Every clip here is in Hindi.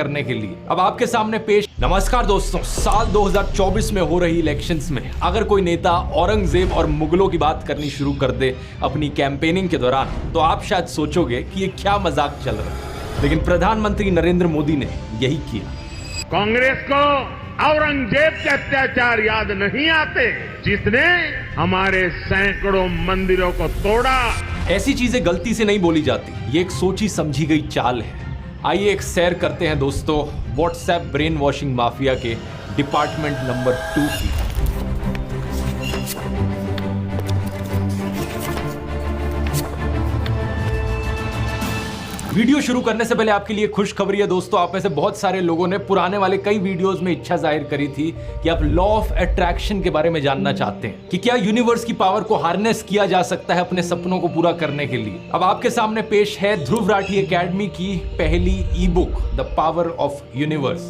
करने के लिए अब आपके सामने पेश। नमस्कार दोस्तों, साल 2024 में हो रही इलेक्शंस में अगर कोई नेता औरंगजेब और मुगलों की बात करनी शुरू कर दे अपनी कैंपेनिंग के दौरान, तो आप शायद सोचोगे कि ये क्या मजाक चल रहा है, लेकिन प्रधानमंत्री नरेंद्र मोदी ने यही किया। कांग्रेस को औरंगजेब के अत्याचार याद नहीं आते जिसने हमारे सैकड़ों मंदिरों को तोड़ा। ऐसी चीजें गलती से नहीं बोली जाती, ये एक सोची समझी गई चाल है। आइए एक सैर करते हैं दोस्तों व्हाट्सएप ब्रेन वॉशिंग माफिया के डिपार्टमेंट नंबर 2 की। वीडियो शुरू करने से पहले आपके लिए खुशखबरी है दोस्तों, आप में से बहुत सारे लोगों ने पुराने वाले कई वीडियोस में इच्छा जाहिर करी थी कि आप लॉ ऑफ अट्रैक्शन के बारे में जानना चाहते हैं कि क्या यूनिवर्स की पावर को हार्नेस किया जा सकता है अपने सपनों को पूरा करने के लिए। अब आपके सामने पेश है ध्रुव राठी एकेडमी की पहली ई book the power of universe.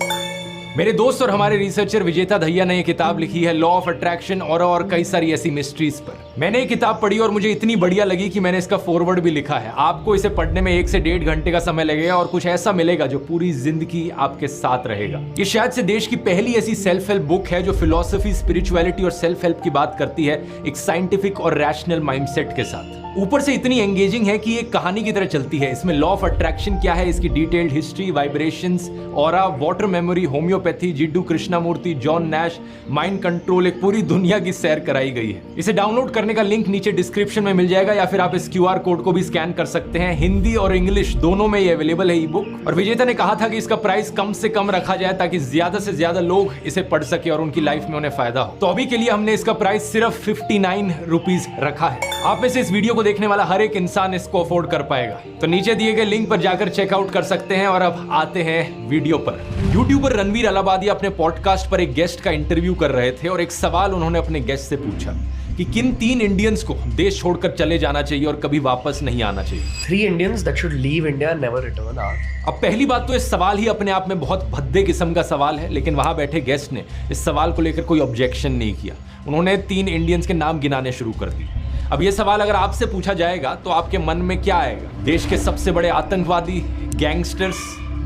मेरे दोस्त और हमारे रिसर्चर विजेता दहिया ने यह किताब लिखी है लॉ ऑफ अट्रैक्शन और कई सारी ऐसी मिस्ट्रीज पर। मैंने ये किताब पढ़ी और मुझे इतनी बढ़िया लगी कि मैंने इसका फॉरवर्ड भी लिखा है। आपको इसे पढ़ने में 1 से 1.5 घंटे का समय लगेगा और कुछ ऐसा मिलेगा जो पूरी जिंदगी आपके साथ रहेगा। ये शायद से देश की पहली ऐसी सेल्फ हेल्प बुक है जो फिलॉसफी, स्पिरिचुअलिटी और सेल्फ हेल्प की बात करती है एक साइंटिफिक और रैशनल माइंडसेट के साथ। ऊपर से इतनी एंगेजिंग है कि एक कहानी की तरह चलती है। इसमें लॉ ऑफ अट्रैक्शन क्या है, इसकी detailed history, vibrations, aura, water memory, homeopathy, Jiddu Krishnamurti, John Nash, mind control, एक पूरी दुनिया की सैर कराई गई है। इसे डाउनलोड करने का लिंक नीचे डिस्क्रिप्शन में मिल जाएगा या फिर आप इस QR कोड को भी स्कैन कर सकते हैं। हिंदी और इंग्लिश दोनों में ये अवेलेबल है ई बुक। और विजेता ने कहा था कि इसका प्राइस कम से कम रखा जाए ताकि ज्यादा से ज्यादा लोग इसे पढ़ सके और उनकी लाइफ में उन्हें फायदा हो। तो अभी के लिए हमने इसका प्राइस सिर्फ 59 रुपीज रखा है। आप में से इस वीडियो को देखने वाला हर एक इंसान इसको अफोर्ड कर पाएगा। तो नीचे दिए गए लिंक पर जाकर चेकआउट कर सकते हैं। और अब आते हैं वीडियो पर। यूट्यूबर रणवीर अलाहाबादिया अपने पॉडकास्ट पर एक गेस्ट का इंटरव्यू कर रहे थे और एक सवाल उन्होंने अपने गेस्ट से पूछा कि किन 3 इंडियंस को देश छोड़कर चले जाना चाहिए और कभी वापस नहीं आना चाहिए। 3 Indians that should leave India and never return are. अब पहली बात तो इस सवाल ही अपने आप में बहुत भद्दे किस्म का सवाल है, लेकिन वहां बैठे गेस्ट ने इस सवाल को लेकर कोई ऑब्जेक्शन नहीं किया। उन्होंने 3 इंडियंस के नाम गिनाने शुरू कर दिए। अब ये सवाल अगर आपसे पूछा जाएगा तो आपके मन में क्या आएगा? देश के सबसे बड़े आतंकवादी, गैंगस्टर्स,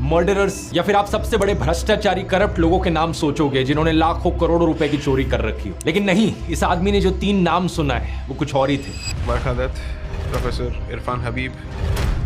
मर्डरर्स, या फिर आप सबसे बड़े भ्रष्टाचारी, करप्ट लोगों के नाम सोचोगे जिन्होंने लाखों करोड़ों रुपए की चोरी कर रखी हो। लेकिन नहीं, इस आदमी ने जो 3 नाम सुना है वो कुछ और ही थे। बरखा दत्त, प्रोफेसर इरफान हबीब,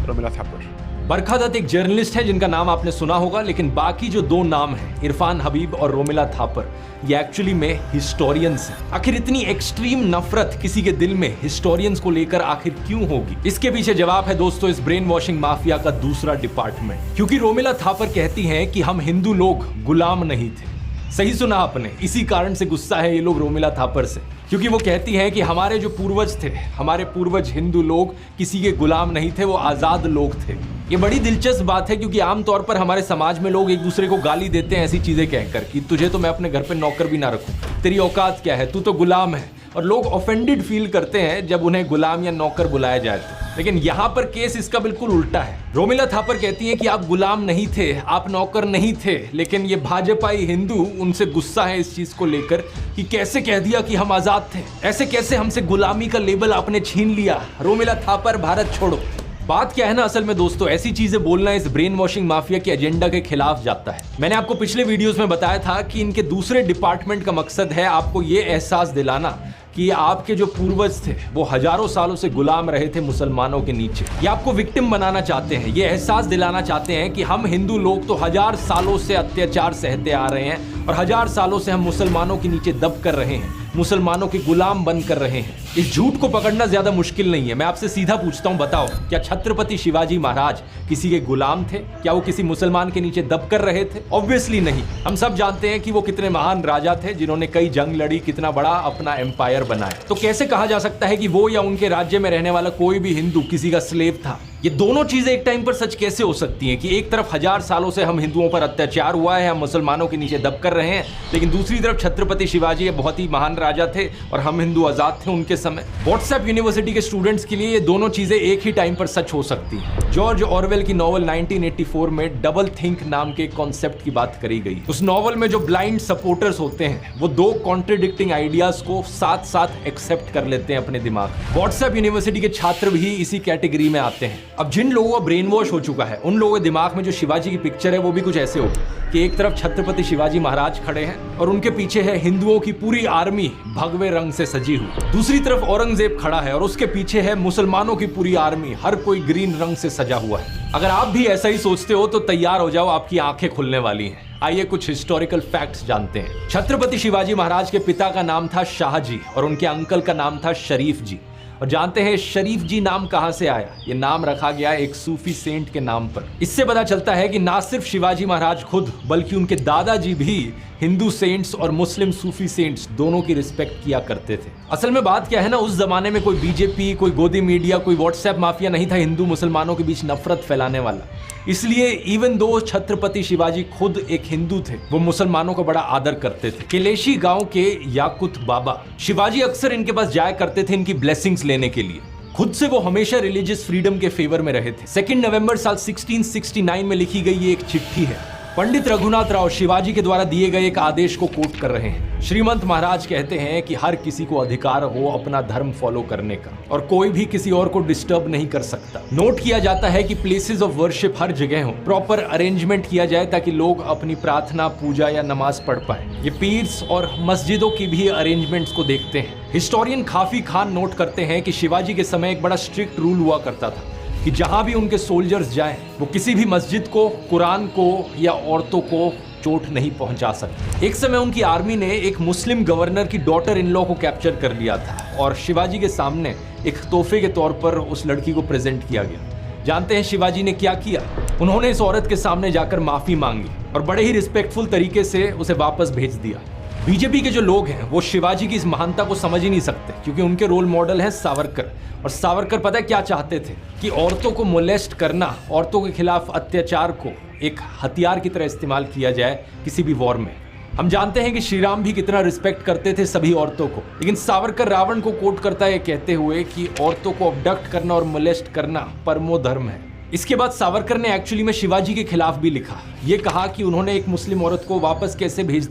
रोमिला थापर। बरखा दत्त एक जर्नलिस्ट है जिनका नाम आपने सुना होगा, लेकिन बाकी जो 2 नाम हैं, इरफान हबीब और रोमिला थापर, ये एक्चुअली में हिस्टोरियंस हैं। आखिर इतनी एक्सट्रीम नफरत किसी के दिल में हिस्टोरियंस को लेकर आखिर क्यों होगी? इसके पीछे जवाब है दोस्तों इस ब्रेन वॉशिंग माफिया का दूसरा डिपार्टमेंट। क्योंकि रोमिला थापर कहती हैं कि हम हिंदू लोग गुलाम नहीं थे। सही सुना आपने, इसी कारण से गुस्सा है ये लोग रोमिला थापर से, क्योंकि वो कहती हैं कि हमारे जो पूर्वज थे, हमारे पूर्वज हिंदू लोग किसी के गुलाम नहीं थे, वो आजाद लोग थे। ये बड़ी दिलचस्प बात है क्योंकि आमतौर पर हमारे समाज में लोग एक दूसरे को गाली देते हैं ऐसी चीजें कहकर कि तुझे तो मैं अपने घर पे नौकर भी ना रखूं, तेरी औकात क्या है, तू तो गुलाम है। और लोग ऑफेंडेड फील करते हैं जब उन्हें गुलाम या नौकर बुलाया जाए तो। लेकिन यहाँ पर केस इसका बिल्कुल उल्टा है। रोमिला थापर कहती हैं कि आप गुलाम नहीं थे, आप नौकर नहीं थे, लेकिन ये भाजपाई हिंदू, उनसे गुस्सा है इस चीज को लेकर कि कैसे कह दिया कि हम आजाद थे, ऐसे कैसे हमसे गुलामी का लेबल आपने छीन लिया। रोमिला थापर, भारत छोड़ो। बात क्या है ना, असल में दोस्तों ऐसी चीजें बोलना इस ब्रेन वॉशिंग माफिया के एजेंडा के खिलाफ जाता है। मैंने आपको पिछले वीडियोस में बताया था कि इनके दूसरे डिपार्टमेंट का मकसद है आपको ये एहसास दिलाना कि आपके जो पूर्वज थे वो हजारों सालों से गुलाम रहे थे मुसलमानों के नीचे। ये आपको विक्टिम बनाना चाहते हैं, ये एहसास दिलाना चाहते हैं कि हम हिंदू लोग तो 1000 सालों से अत्याचार सहते आ रहे हैं और 1000 सालों से हम मुसलमानों के नीचे दब कर रहे हैं, मुसलमानों के गुलाम बन कर रहे हैं। इस झूठ को पकड़ना ज्यादा मुश्किल नहीं है। मैं आपसे सीधा पूछता हूं, बताओ क्या छत्रपति शिवाजी महाराज किसी के गुलाम थे? क्या वो किसी मुसलमान के नीचे दब कर रहे थे? ऑब्वियसली नहीं। हम सब जानते हैं कि वो कितने महान राजा थे जिन्होंने कई जंग लड़ी, कितना बड़ा अपना एम्पायर बनाया। तो कैसे कहा जा सकता है कि वो या उनके राज्य में रहने वाला कोई भी हिंदू किसी का स्लेव था? ये दोनों चीजें एक टाइम पर सच कैसे हो सकती हैं कि एक तरफ 1000 सालों से हम हिंदुओं पर अत्याचार हुआ है, हम मुसलमानों के नीचे दब कर रहे हैं, लेकिन दूसरी तरफ छत्रपति शिवाजी बहुत ही महान राजा थे और हम हिंदू आजाद थे उनके समय। व्हाट्सएप यूनिवर्सिटी के स्टूडेंट्स के लिए ये दोनों चीजें एक ही टाइम पर सच हो सकती हैं। जॉर्ज ऑरवेल की नॉवल 1984 में डबल थिंक नाम के कॉन्सेप्ट की बात करी गई। उस नॉवल में जो ब्लाइंड सपोर्टर्स होते हैं वो 2 कॉन्ट्रडिक्टिंग आइडियाज को साथ साथ एक्सेप्ट कर लेते हैं अपने दिमाग। व्हाट्सएप यूनिवर्सिटी के छात्र भी इसी कैटेगरी में आते हैं। अब जिन लोगों का ब्रेन वॉश हो चुका है उन लोगों के दिमाग में जो शिवाजी की पिक्चर है वो भी कुछ ऐसे हो कि एक तरफ छत्रपति शिवाजी महाराज खड़े हैं और उनके पीछे है हिंदुओं की पूरी आर्मी भगवे रंग से सजी हुई, दूसरी तरफ औरंगजेब खड़ा है और उसके पीछे है मुसलमानों की पूरी आर्मी, हर कोई ग्रीन रंग से सजा हुआ है। अगर आप भी ऐसा ही सोचते हो तो तैयार हो जाओ, आपकी आंखें खुलने वाली हैं। आइए कुछ हिस्टोरिकल फैक्ट्स जानते हैं। छत्रपति शिवाजी महाराज के पिता का नाम था शाहजी और उनके अंकल का नाम था शरीफ जी। और जानते हैं शरीफ जी नाम कहां से आया? ये नाम रखा गया एक सूफी सेंट के नाम पर। इससे पता चलता है कि ना सिर्फ शिवाजी महाराज खुद बल्कि उनके दादाजी भी हिंदू सेंट्स और मुस्लिम सूफी सेंट्स दोनों की रिस्पेक्ट किया करते थे। असल में बात क्या है ना, उस जमाने में कोई बीजेपी, कोई गोदी मीडिया, कोई व्हाट्सएप माफिया नहीं था हिंदू मुसलमानों के बीच नफरत फैलाने वाला। इसलिए इवन दो छत्रपति शिवाजी खुद एक हिंदू थे, वो मुसलमानों का बड़ा आदर करते थे। केलेशी गांव के याकुत बाबा शिवाजी अक्सर इनके पास जाया करते थे इनकी ब्लेसिंग्स लेने के लिए। खुद से वो हमेशा रिलीजियस फ्रीडम के फेवर में रहे थे। 2 नवंबर साल 1669 में लिखी गई ये एक चिट्ठी है। पंडित रघुनाथ राव शिवाजी के द्वारा दिए गए एक आदेश को कोट कर रहे हैं। श्रीमंत महाराज कहते हैं कि हर किसी को अधिकार हो अपना धर्म फॉलो करने का और कोई भी किसी और को डिस्टर्ब नहीं कर सकता। नोट किया जाता है कि प्लेसेस ऑफ वर्शिप हर जगह हो, प्रॉपर अरेंजमेंट किया जाए ताकि लोग अपनी प्रार्थना, पूजा या नमाज पढ़ पाए। ये पीर्स और मस्जिदों की भी अरेंजमेंट्स को देखते हैं। हिस्टोरियन खाफी खान नोट करते हैं कि शिवाजी के समय एक बड़ा स्ट्रिक्ट रूल हुआ करता था कि जहां भी उनके सोल्जर्स जाएं वो किसी भी मस्जिद को, कुरान को या औरतों को चोट नहीं पहुंचा सकते। एक समय उनकी आर्मी ने एक मुस्लिम गवर्नर की डॉटर इन लॉ को कैप्चर कर लिया था और शिवाजी के सामने एक तोहफे के तौर पर उस लड़की को प्रेजेंट किया गया। जानते हैं शिवाजी ने क्या किया? उन्होंने इस औरत के सामने जाकर माफी मांगी और बड़े ही रिस्पेक्टफुल तरीके से उसे वापस भेज दिया। बीजेपी के जो लोग हैं वो शिवाजी की इस महानता को समझ ही नहीं सकते क्योंकि उनके रोल मॉडल है सावरकर। और सावरकर पता है क्या चाहते थे? कि औरतों को मोलेस्ट करना, औरतों के खिलाफ अत्याचार को एक हथियार की तरह इस्तेमाल किया जाए किसी भी वॉर में। हम जानते हैं कि श्री राम भी कितना रिस्पेक्ट करते थे सभी औरतों को, लेकिन सावरकर रावण को कोट करता है कहते हुए कि औरतों को अबडक्ट करना और मोलेस्ट करना परमो धर्म है। इसके बाद सावरकर ने एक्चुअली में शिवाजी के खिलाफ भी लिखा। ये कहा कि उन्होंने एक मुस्लिम औरत को वापस कैसे भेज